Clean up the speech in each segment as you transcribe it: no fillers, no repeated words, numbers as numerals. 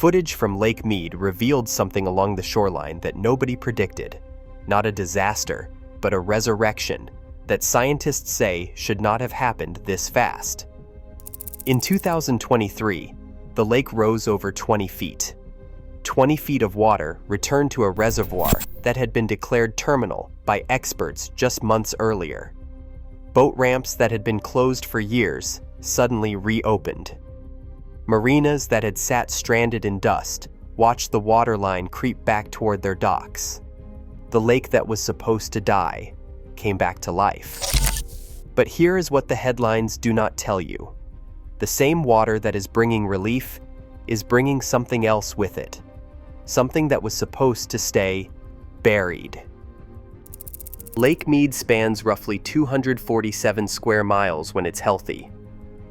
Footage from Lake Mead revealed something along the shoreline that nobody predicted. Not a disaster, but a resurrection that scientists say should not have happened this fast. In 2023, the lake rose over 20 feet. 20 feet of water returned to a reservoir that had been declared terminal by experts just months earlier. Boat ramps that had been closed for years suddenly reopened. Marinas that had sat stranded in dust watched the waterline creep back toward their docks. The lake that was supposed to die came back to life. But here is what the headlines do not tell you. The same water that is bringing relief is bringing something else with it. Something that was supposed to stay buried. Lake Mead spans roughly 247 square miles when it's healthy.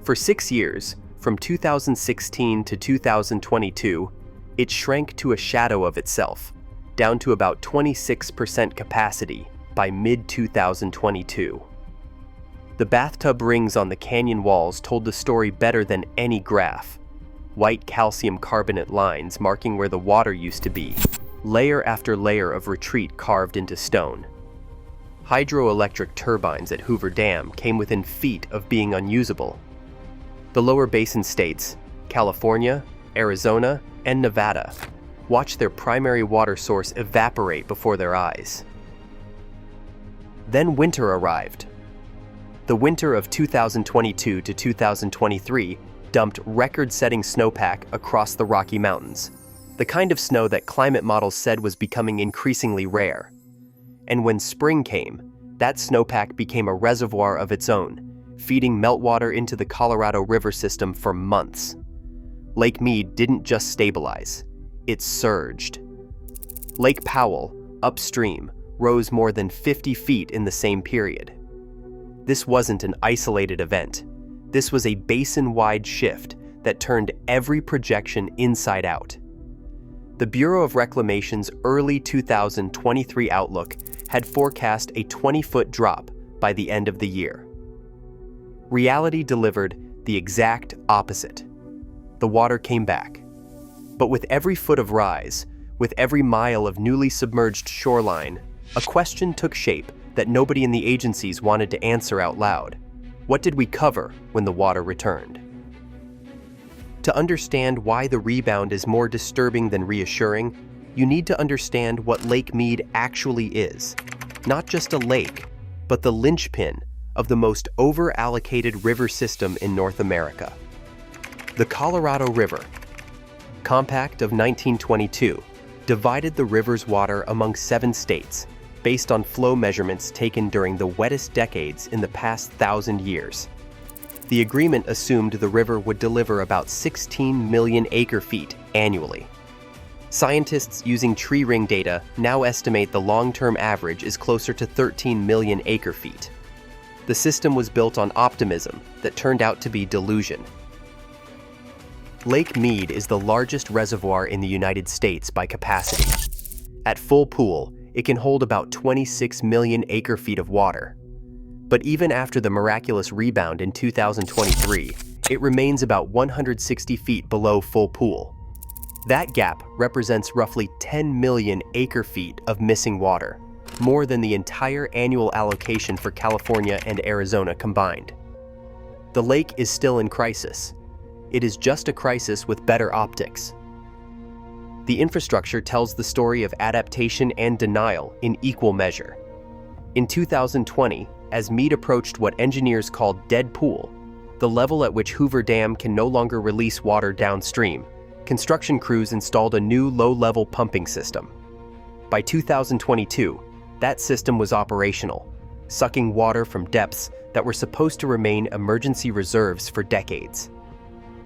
For 6 years, from 2016 to 2022, it shrank to a shadow of itself, down to about 26% capacity by mid-2022. The bathtub rings on the canyon walls told the story better than any graph. White calcium carbonate lines marking where the water used to be, layer after layer of retreat carved into stone. Hydroelectric turbines at Hoover Dam came within feet of being unusable. The lower basin states, California, Arizona, and Nevada, watched their primary water source evaporate before their eyes. Then winter arrived. The winter of 2022 to 2023 dumped record-setting snowpack across the Rocky Mountains, the kind of snow that climate models said was becoming increasingly rare. And when spring came, that snowpack became a reservoir of its own, feeding meltwater into the Colorado River system for months. Lake Mead didn't just stabilize, it surged. Lake Powell, upstream, rose more than 50 feet in the same period. This wasn't an isolated event. This was a basin-wide shift that turned every projection inside out. The Bureau of Reclamation's early 2023 outlook had forecast a 20-foot drop by the end of the year. Reality delivered the exact opposite. The water came back. But with every foot of rise, with every mile of newly submerged shoreline, a question took shape that nobody in the agencies wanted to answer out loud. What did we cover when the water returned? To understand why the rebound is more disturbing than reassuring, you need to understand what Lake Mead actually is. Not just a lake, but the linchpin of the most over-allocated river system in North America. The Colorado River, Compact of 1922, divided the river's water among 7 states, based on flow measurements taken during the wettest decades in the past 1,000 years. The agreement assumed the river would deliver about 16 million acre-feet annually. Scientists using tree ring data now estimate the long-term average is closer to 13 million acre-feet. The system was built on optimism that turned out to be delusion. Lake Mead is the largest reservoir in the United States by capacity. At full pool, it can hold about 26 million acre-feet of water. But even after the miraculous rebound in 2023, it remains about 160 feet below full pool. That gap represents roughly 10 million acre-feet of missing water, more than the entire annual allocation for California and Arizona combined. The lake is still in crisis. It is just a crisis with better optics. The infrastructure tells the story of adaptation and denial in equal measure. In 2020, as Mead approached what engineers called dead pool, the level at which Hoover Dam can no longer release water downstream, construction crews installed a new low-level pumping system. By 2022, that system was operational, sucking water from depths that were supposed to remain emergency reserves for decades.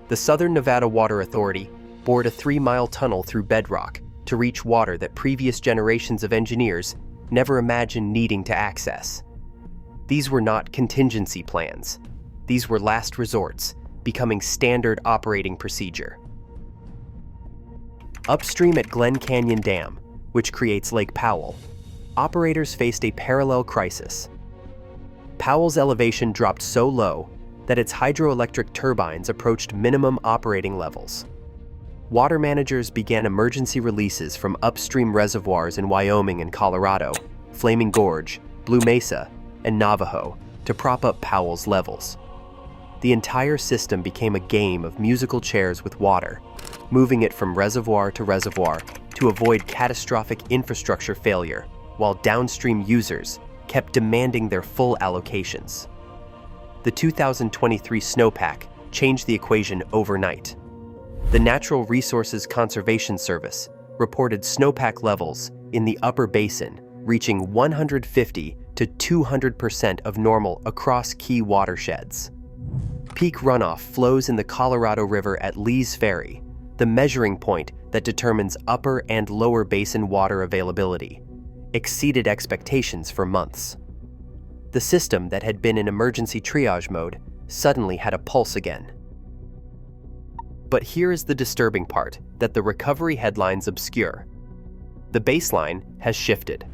The Southern Nevada Water Authority bored a 3-mile tunnel through bedrock to reach water that previous generations of engineers never imagined needing to access. These were not contingency plans. These were last resorts, becoming standard operating procedure. Upstream at Glen Canyon Dam, which creates Lake Powell, operators faced a parallel crisis. Powell's elevation dropped so low that its hydroelectric turbines approached minimum operating levels. water managers began emergency releases from upstream reservoirs in Wyoming and Colorado, Flaming Gorge, Blue Mesa, and Navajo to prop up Powell's levels. The entire system became a game of musical chairs with water, moving it from reservoir to avoid catastrophic infrastructure failure, while downstream users kept demanding their full allocations. The 2023 snowpack changed the equation overnight. The Natural Resources Conservation Service reported snowpack levels in the upper basin reaching 150 to 200% of normal across key watersheds. Peak runoff flows in the Colorado River at Lee's Ferry, the measuring point that determines upper and lower basin water availability, exceeded expectations for months. The system that had been in emergency triage mode suddenly had a pulse again. But here is the disturbing part that the recovery headlines obscure. The baseline has shifted.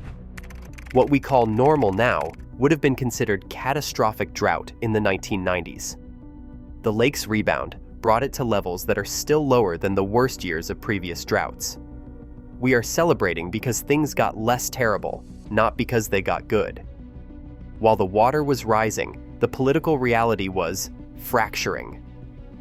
What we call normal now would have been considered catastrophic drought in the 1990s. The lake's rebound brought it to levels that are still lower than the worst years of previous droughts. We are celebrating because things got less terrible, not because they got good. While the water was rising, the political reality was fracturing.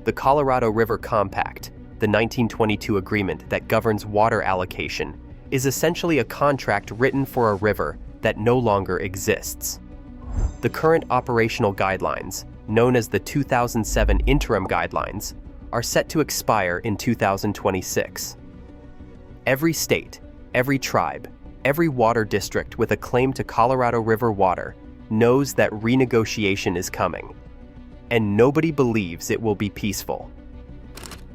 The Colorado River Compact, the 1922 agreement that governs water allocation, is essentially a contract written for a river that no longer exists. The current operational guidelines, known as the 2007 Interim Guidelines, are set to expire in 2026. Every state, every tribe, every water district with a claim to Colorado River water knows that renegotiation is coming, and nobody believes it will be peaceful.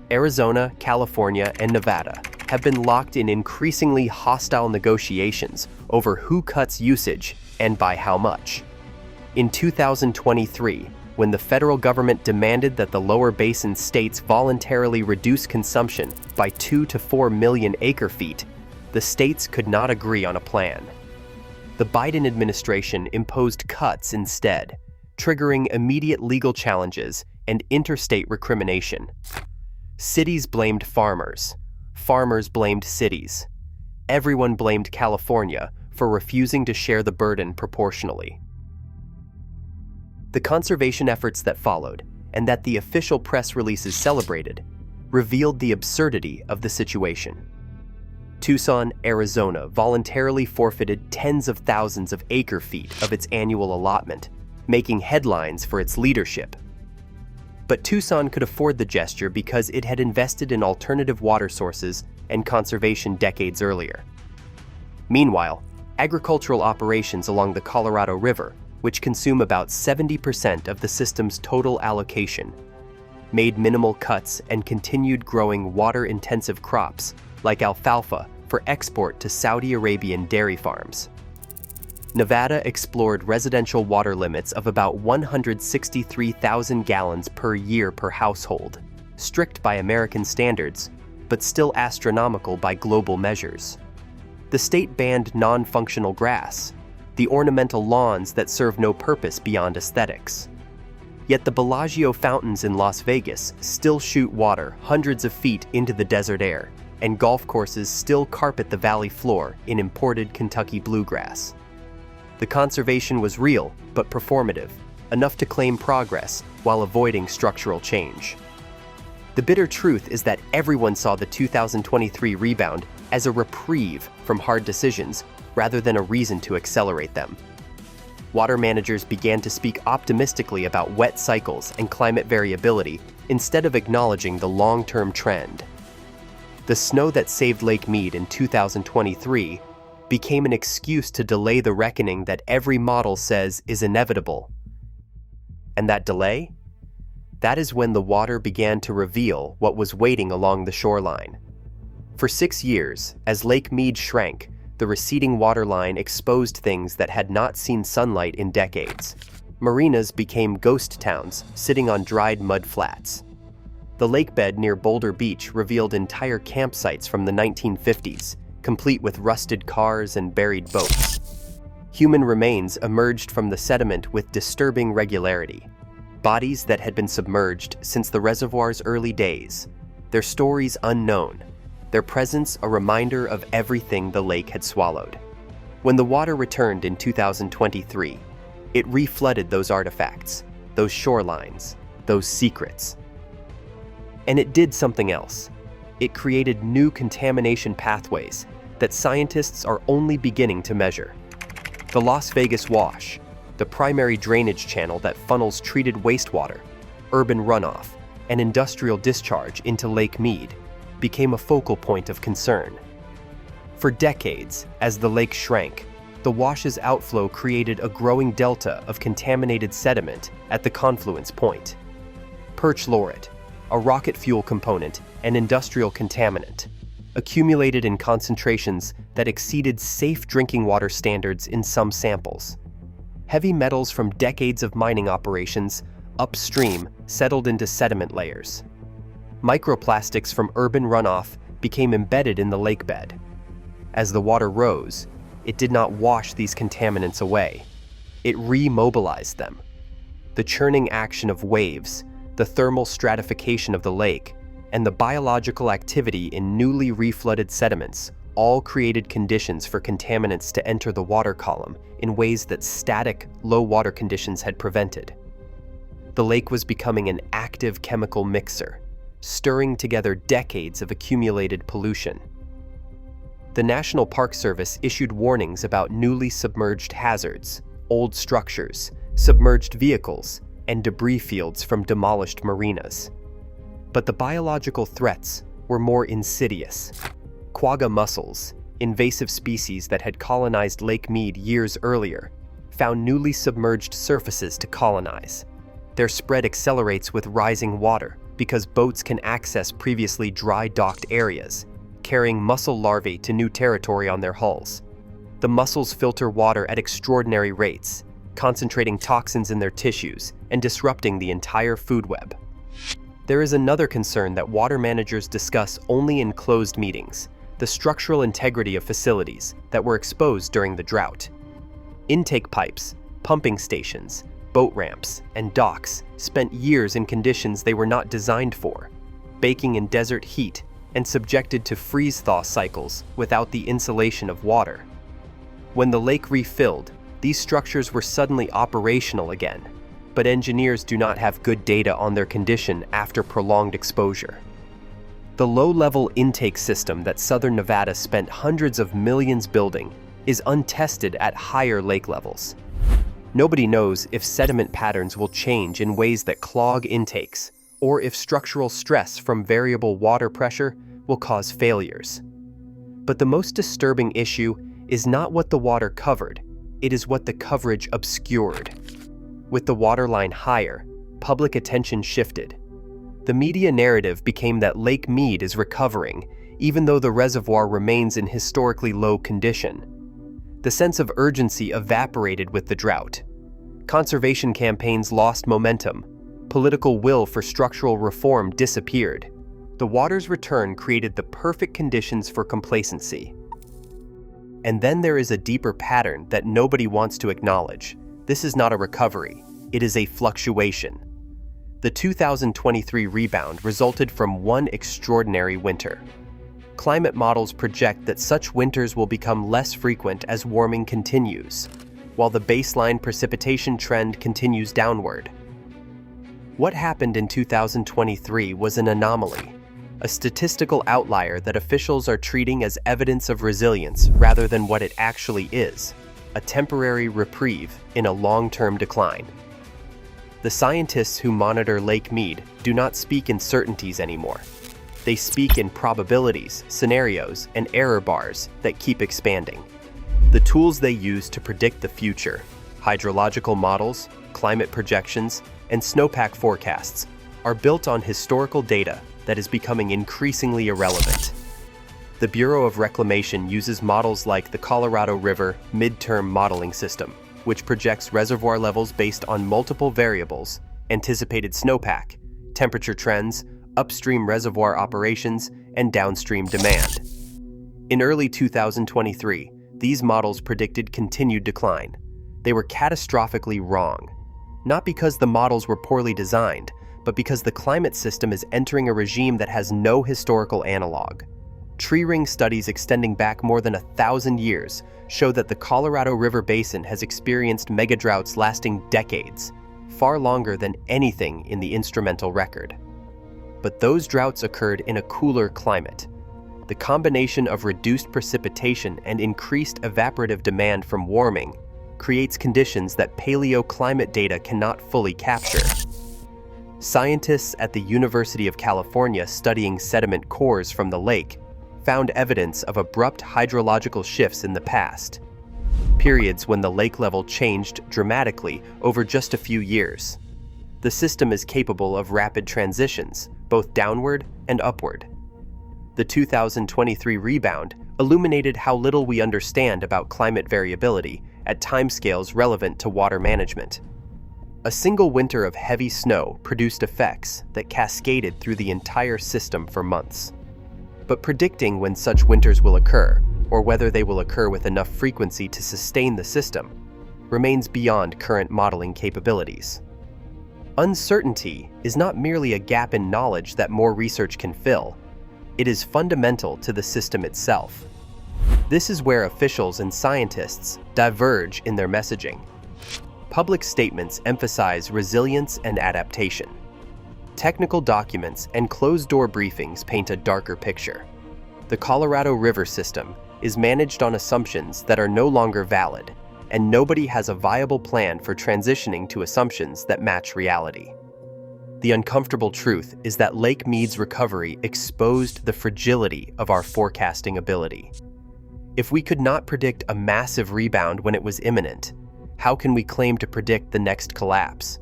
Arizona, California, and Nevada have been locked in increasingly hostile negotiations over who cuts usage and by how much. In 2023, when the federal government demanded that the lower basin states voluntarily reduce consumption by 2 to 4 million acre-feet, the states could not agree on a plan. The Biden administration imposed cuts instead, triggering immediate legal challenges and interstate recrimination. Cities blamed farmers. Farmers blamed cities. Everyone blamed California for refusing to share the burden proportionally. The conservation efforts that followed, and that the official press releases celebrated, revealed the absurdity of the situation. Tucson, Arizona voluntarily forfeited tens of thousands of acre-feet of its annual allotment, making headlines for its leadership. But Tucson could afford the gesture because it had invested in alternative water sources and conservation decades earlier. Meanwhile, agricultural operations along the Colorado River, which consume about 70% of the system's total allocation, made minimal cuts and continued growing water-intensive crops like alfalfa for export to Saudi Arabian dairy farms. Nevada explored residential water limits of about 163,000 gallons per year per household, strict by American standards, but still astronomical by global measures. The state banned non-functional grass, the ornamental lawns that serve no purpose beyond aesthetics. Yet the Bellagio fountains in Las Vegas still shoot water hundreds of feet into the desert air, and golf courses still carpet the valley floor in imported Kentucky bluegrass. The conservation was real, but performative, enough to claim progress while avoiding structural change. The bitter truth is that everyone saw the 2023 rebound as a reprieve from hard decisions rather than a reason to accelerate them. Water managers began to speak optimistically about wet cycles and climate variability instead of acknowledging the long-term trend. The snow that saved Lake Mead in 2023 became an excuse to delay the reckoning that every model says is inevitable. And that delay? That is when the water began to reveal what was waiting along the shoreline. For 6 years, as Lake Mead shrank, the receding waterline exposed things that had not seen sunlight in decades. Marinas became ghost towns sitting on dried mud flats. The lakebed near Boulder Beach revealed entire campsites from the 1950s, complete with rusted cars and buried boats. Human remains emerged from the sediment with disturbing regularity, bodies that had been submerged since the reservoir's early days, their stories unknown, their presence a reminder of everything the lake had swallowed. When the water returned in 2023, it reflooded those artifacts, those shorelines, those secrets. And it did something else. It created new contamination pathways that scientists are only beginning to measure. The Las Vegas Wash, the primary drainage channel that funnels treated wastewater, urban runoff, and industrial discharge into Lake Mead, became a focal point of concern. For decades, as the lake shrank, the wash's outflow created a growing delta of contaminated sediment at the confluence point. Perchlorate, a rocket fuel component and industrial contaminant, accumulated in concentrations that exceeded safe drinking water standards in some samples. Heavy metals from decades of mining operations upstream settled into sediment layers. Microplastics from urban runoff became embedded in the lake bed. As the water rose, it did not wash these contaminants away. It remobilized them. The churning action of waves, the thermal stratification of the lake, and the biological activity in newly reflooded sediments all created conditions for contaminants to enter the water column in ways that static, low water conditions had prevented. The lake was becoming an active chemical mixer, stirring together decades of accumulated pollution. The National Park Service issued warnings about newly submerged hazards, old structures, submerged vehicles, and debris fields from demolished marinas. But the biological threats were more insidious. Quagga mussels, invasive species that had colonized Lake Mead years earlier, found newly submerged surfaces to colonize. Their spread accelerates with rising water because boats can access previously dry-docked areas, carrying mussel larvae to new territory on their hulls. The mussels filter water at extraordinary rates, concentrating toxins in their tissues and disrupting the entire food web. There is another concern that water managers discuss only in closed meetings: the structural integrity of facilities that were exposed during the drought. Intake pipes, pumping stations, boat ramps, and docks spent years in conditions they were not designed for, baking in desert heat and subjected to freeze-thaw cycles without the insulation of water. When the lake refilled, these structures were suddenly operational again, but engineers do not have good data on their condition after prolonged exposure. The low-level intake system that Southern Nevada spent hundreds of millions building is untested at higher lake levels. Nobody knows if sediment patterns will change in ways that clog intakes, or if structural stress from variable water pressure will cause failures. But the most disturbing issue is not what the water covered, it is what the coverage obscured. With the waterline higher, public attention shifted. The media narrative became that Lake Mead is recovering, even though the reservoir remains in historically low condition. The sense of urgency evaporated with the drought. Conservation campaigns lost momentum. Political will for structural reform disappeared. The water's return created the perfect conditions for complacency. And then there is a deeper pattern that nobody wants to acknowledge. This is not a recovery, it is a fluctuation. The 2023 rebound resulted from one extraordinary winter. Climate models project that such winters will become less frequent as warming continues, while the baseline precipitation trend continues downward. What happened in 2023 was an anomaly, a statistical outlier that officials are treating as evidence of resilience rather than what it actually is: a temporary reprieve in a long-term decline. The scientists who monitor Lake Mead do not speak in certainties anymore. They speak in probabilities, scenarios, and error bars that keep expanding. The tools they use to predict the future, hydrological models, climate projections, and snowpack forecasts, are built on historical data that is becoming increasingly irrelevant. The Bureau of Reclamation uses models like the Colorado River Midterm Modeling System, which projects reservoir levels based on multiple variables: anticipated snowpack, temperature trends, upstream reservoir operations, and downstream demand. In early 2023, these models predicted continued decline. They were catastrophically wrong, not because the models were poorly designed, but because the climate system is entering a regime that has no historical analog. Tree ring studies extending back more than 1,000 years show that the Colorado River Basin has experienced megadroughts lasting decades, far longer than anything in the instrumental record. But those droughts occurred in a cooler climate. The combination of reduced precipitation and increased evaporative demand from warming creates conditions that paleoclimate data cannot fully capture. Scientists at the University of California studying sediment cores from the lake found evidence of abrupt hydrological shifts in the past, periods when the lake level changed dramatically over just a few years. The system is capable of rapid transitions, both downward and upward. The 2023 rebound illuminated how little we understand about climate variability at timescales relevant to water management. A single winter of heavy snow produced effects that cascaded through the entire system for months. But predicting when such winters will occur, or whether they will occur with enough frequency to sustain the system, remains beyond current modeling capabilities. Uncertainty is not merely a gap in knowledge that more research can fill. It is fundamental to the system itself. This is where officials and scientists diverge in their messaging. Public statements emphasize resilience and adaptation. Technical documents and closed-door briefings paint a darker picture. The Colorado River system is managed on assumptions that are no longer valid, and nobody has a viable plan for transitioning to assumptions that match reality. The uncomfortable truth is that Lake Mead's recovery exposed the fragility of our forecasting ability. If we could not predict a massive rebound when it was imminent, how can we claim to predict the next collapse?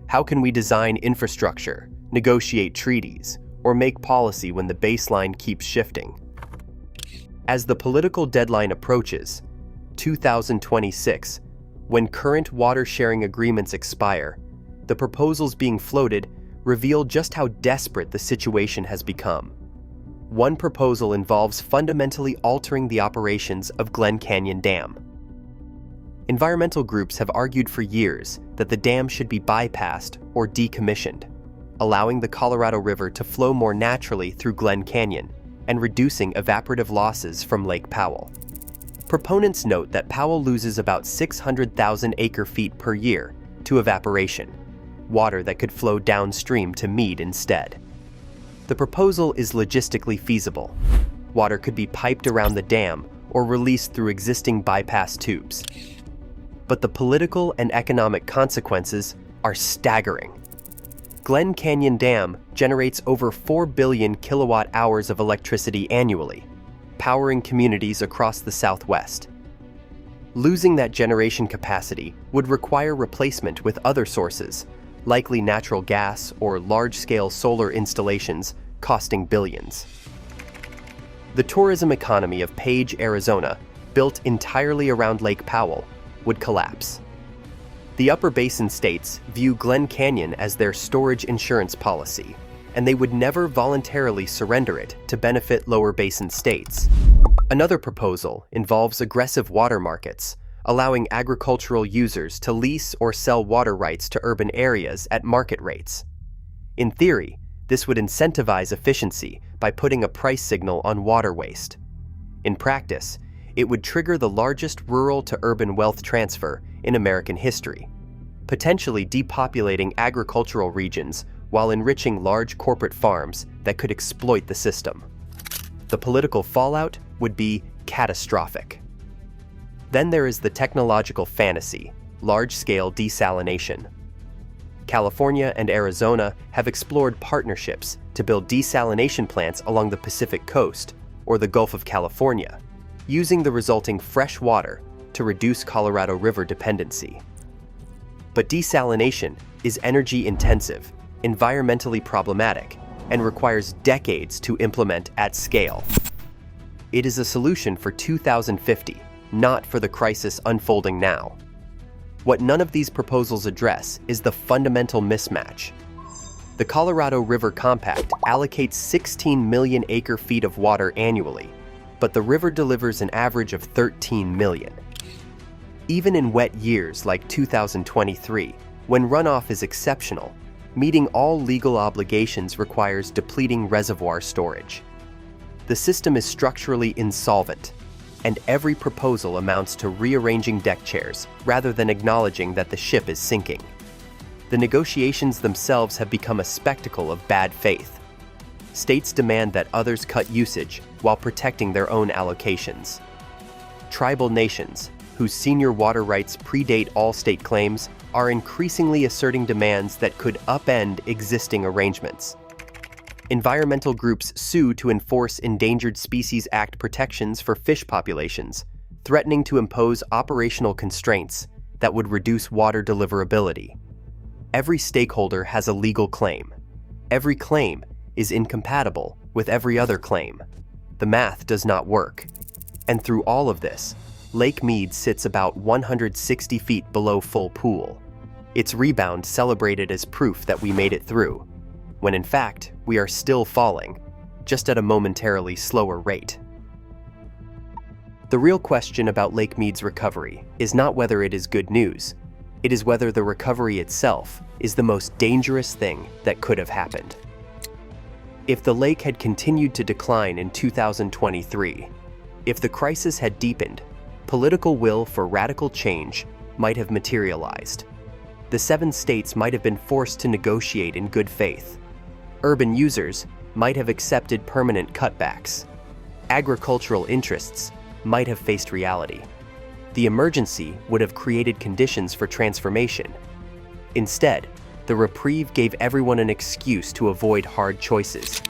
How can we design infrastructure, negotiate treaties, or make policy when the baseline keeps shifting? As the political deadline approaches, 2026, when current water-sharing agreements expire, the proposals being floated reveal just how desperate the situation has become. One proposal involves fundamentally altering the operations of Glen Canyon Dam. Environmental groups have argued for years that the dam should be bypassed or decommissioned, allowing the Colorado River to flow more naturally through Glen Canyon and reducing evaporative losses from Lake Powell. Proponents note that Powell loses about 600,000 acre-feet per year to evaporation, water that could flow downstream to Mead instead. The proposal is logistically feasible. Water could be piped around the dam or released through existing bypass tubes. But the political and economic consequences are staggering. Glen Canyon Dam generates over 4 billion kilowatt hours of electricity annually, powering communities across the Southwest. Losing that generation capacity would require replacement with other sources, likely natural gas or large-scale solar installations costing billions. The tourism economy of Page, Arizona, built entirely around Lake Powell, would collapse. The Upper Basin states view Glen Canyon as their storage insurance policy, and they would never voluntarily surrender it to benefit Lower Basin states. Another proposal involves aggressive water markets, allowing agricultural users to lease or sell water rights to urban areas at market rates. In theory, this would incentivize efficiency by putting a price signal on water waste. In practice, it would trigger the largest rural-to-urban wealth transfer in American history, potentially depopulating agricultural regions while enriching large corporate farms that could exploit the system. The political fallout would be catastrophic. Then there is the technological fantasy, large-scale desalination. California and Arizona have explored partnerships to build desalination plants along the Pacific coast or the Gulf of California, using the resulting fresh water to reduce Colorado River dependency. But desalination is energy-intensive, environmentally problematic, and requires decades to implement at scale. It is a solution for 2050, not for the crisis unfolding now. What none of these proposals address is the fundamental mismatch. The Colorado River Compact allocates 16 million acre-feet of water annually, but the river delivers an average of 13 million. Even in wet years like 2023, when runoff is exceptional, Meeting all legal obligations requires depleting reservoir storage. The system is structurally insolvent, and every proposal amounts to rearranging deck chairs rather than acknowledging that the ship is sinking. The negotiations themselves have become a spectacle of bad faith. States demand that others cut usage while protecting their own allocations. Tribal nations, whose senior water rights predate all state claims, are increasingly asserting demands that could upend existing arrangements. Environmental groups sue to enforce Endangered Species Act protections for fish populations, threatening to impose operational constraints that would reduce water deliverability. Every stakeholder has a legal claim. Every claim is incompatible with every other claim. The math does not work. And through all of this, Lake Mead sits about 160 feet below full pool. Its rebound celebrated as proof that we made it through, when in fact, we are still falling, just at a momentarily slower rate. The real question about Lake Mead's recovery is not whether it is good news, it is whether the recovery itself is the most dangerous thing that could have happened. If the lake had continued to decline in 2023, if the crisis had deepened, political will for radical change might have materialized. The 7 states might have been forced to negotiate in good faith. Urban users might have accepted permanent cutbacks. Agricultural interests might have faced reality. The emergency would have created conditions for transformation. Instead, the reprieve gave everyone an excuse to avoid hard choices.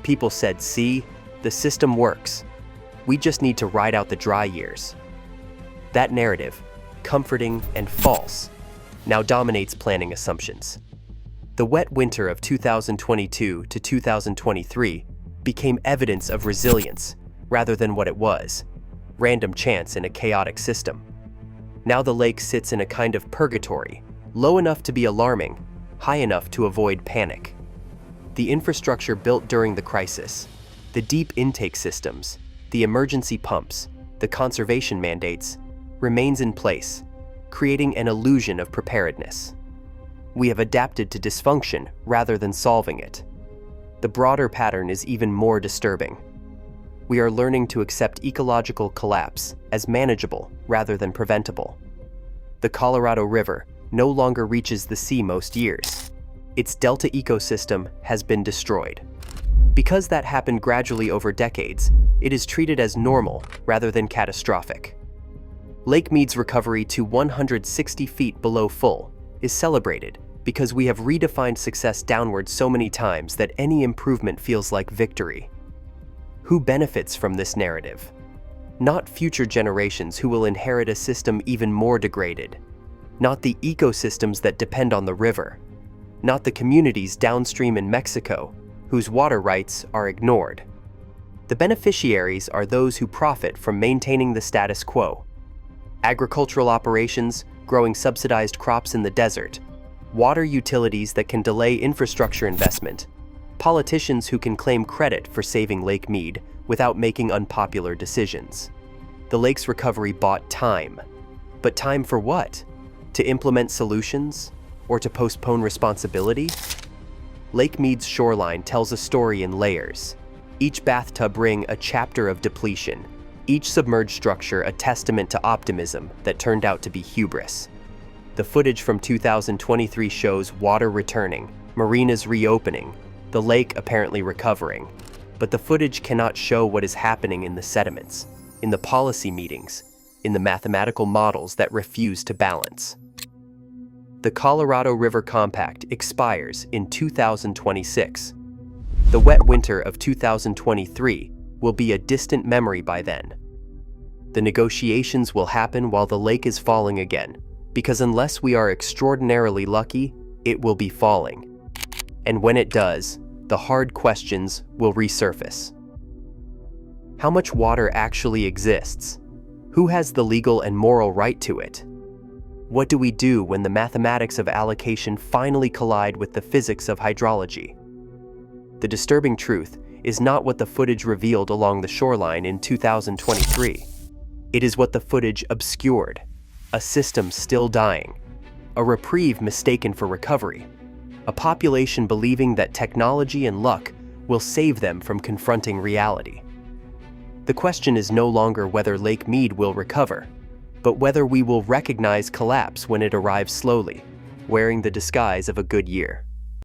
People said, "See, the system works. We just need to ride out the dry years." That narrative, comforting and false, now dominates planning assumptions. The wet winter of 2022 to 2023 became evidence of resilience rather than what it was, random chance in a chaotic system. Now the lake sits in a kind of purgatory, low enough to be alarming, high enough to avoid panic. The infrastructure built during the crisis, the deep intake systems, the emergency pumps, the conservation mandates, remains in place, creating an illusion of preparedness. We have adapted to dysfunction rather than solving it. The broader pattern is even more disturbing. We are learning to accept ecological collapse as manageable rather than preventable. The Colorado River no longer reaches the sea most years. Its delta ecosystem has been destroyed. Because that happened gradually over decades, it is treated as normal rather than catastrophic. Lake Mead's recovery to 160 feet below full is celebrated because we have redefined success downward so many times that any improvement feels like victory. Who benefits from this narrative? Not future generations who will inherit a system even more degraded. Not the ecosystems that depend on the river. Not the communities downstream in Mexico whose water rights are ignored. The beneficiaries are those who profit from maintaining the status quo. Agricultural operations, growing subsidized crops in the desert, water utilities that can delay infrastructure investment, politicians who can claim credit for saving Lake Mead without making unpopular decisions. The lake's recovery bought time. But time for what? To implement solutions? Or to postpone responsibility? Lake Mead's shoreline tells a story in layers. Each bathtub ring a chapter of depletion. Each submerged structure a testament to optimism that turned out to be hubris. The footage from 2023 shows water returning, marinas reopening, the lake apparently recovering. But the footage cannot show what is happening in the sediments, in the policy meetings, in the mathematical models that refuse to balance. The Colorado River Compact expires in 2026. The wet winter of 2023 will be a distant memory by then. The negotiations will happen while the lake is falling again, because unless we are extraordinarily lucky, it will be falling. And when it does, the hard questions will resurface. How much water actually exists? Who has the legal and moral right to it? What do we do when the mathematics of allocation finally collide with the physics of hydrology? The disturbing truth is not what the footage revealed along the shoreline in 2023. It is what the footage obscured. A system still dying. A reprieve mistaken for recovery. a population believing that technology and luck will save them from confronting reality. The question is no longer whether Lake Mead will recover, but whether we will recognize collapse when it arrives slowly, wearing the disguise of a good year.